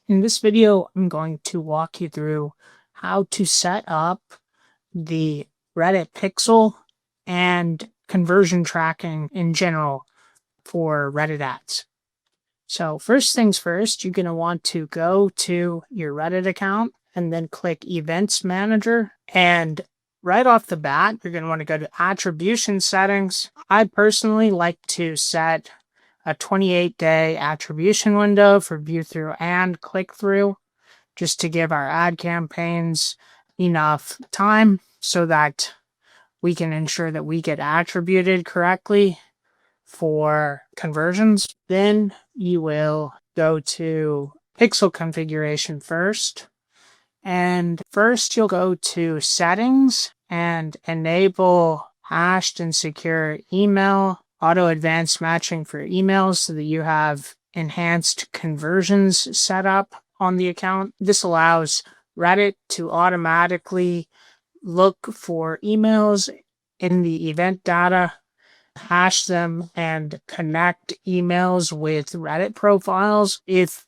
In this video, I'm going to walk you through how to set up the Reddit pixel and conversion tracking in general for Reddit ads. So first things first, you're going to want to go to your Reddit account and then click Events Manager. And right off the bat, you're going to want to go to Attribution Settings. I personally like to set a 28-day attribution window for view through and click through, just to give our ad campaigns enough time so that we can ensure that we get attributed correctly for conversions. Then you will go to pixel configuration first. And first you'll go to settings and enable hashed and secure email, auto advanced matching for emails so that you have enhanced conversions set up on the account. This allows Reddit to automatically look for emails in the event data, hash them, and connect emails with Reddit profiles if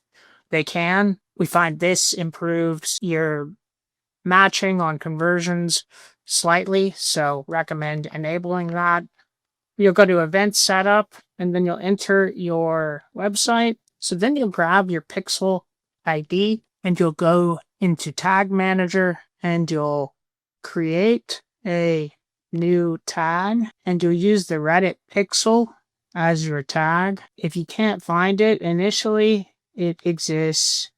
they can. We find this improves your matching on conversions slightly, so recommend enabling that. You'll go to event setup and then you'll enter your website. So then you'll grab your pixel ID and you'll go into tag manager and you'll create a new tag and you'll use the Reddit pixel as your tag. If you can't find it initially, it exists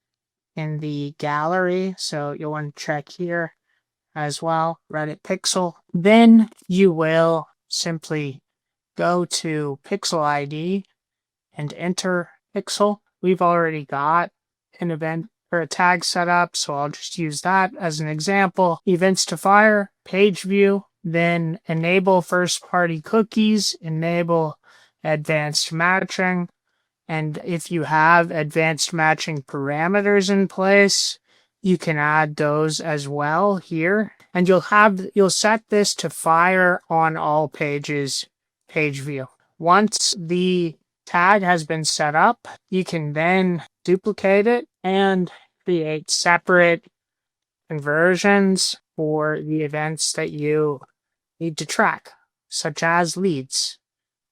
in the gallery, so you'll want to check here as well, Reddit pixel. Then you will simply go to pixel ID and enter pixel. We've already got an event or a tag set up, so I'll just use that as an example. Events to fire, page view, then enable first party cookies, enable advanced matching. And if you have advanced matching parameters in place, you can add those as well here. And you'll set this to fire on all pages, page view. Once the tag has been set up, you can then duplicate it and create separate conversions for the events that you need to track, such as leads.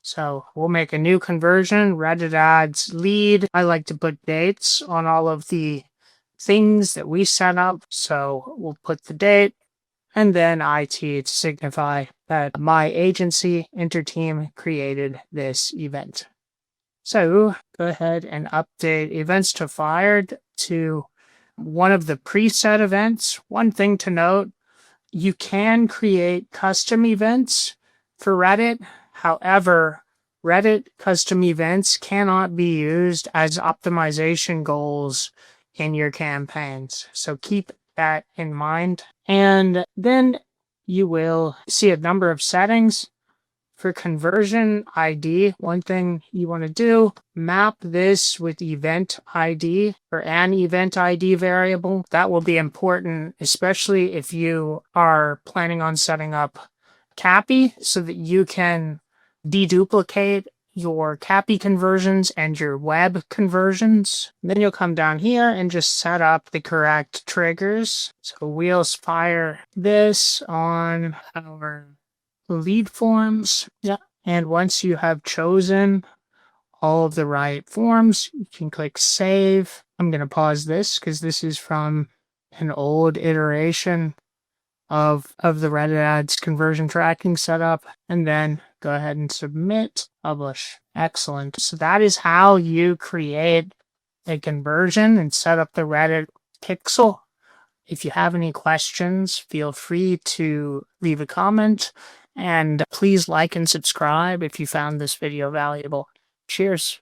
So we'll make a new conversion, Reddit ads lead. I like to put dates on all of the things that we set up. So we'll put the date and then IT to signify that my agency Interteam created this event. So go ahead and update events to fired to one of the preset events. One thing to note, you can create custom events for Reddit. However, Reddit custom events cannot be used as optimization goals in your campaigns. So keep that in mind. And then you will see a number of settings. For conversion ID, one thing you want to do, map this with event ID or an event ID variable. That will be important, especially if you are planning on setting up CAPI so that you can deduplicate your CAPI conversions and your web conversions. Then you'll come down here and just set up the correct triggers. So we'll fire this on our lead forms. Yeah. And once you have chosen all of the right forms, you can click save. I'm going to pause this because this is from an old iteration of the Reddit ads conversion tracking setup, and then go ahead and submit, publish. Excellent. So that is how you create a conversion and set up the Reddit pixel. If you have any questions, feel free to leave a comment. And please like and subscribe if you found this video valuable. Cheers.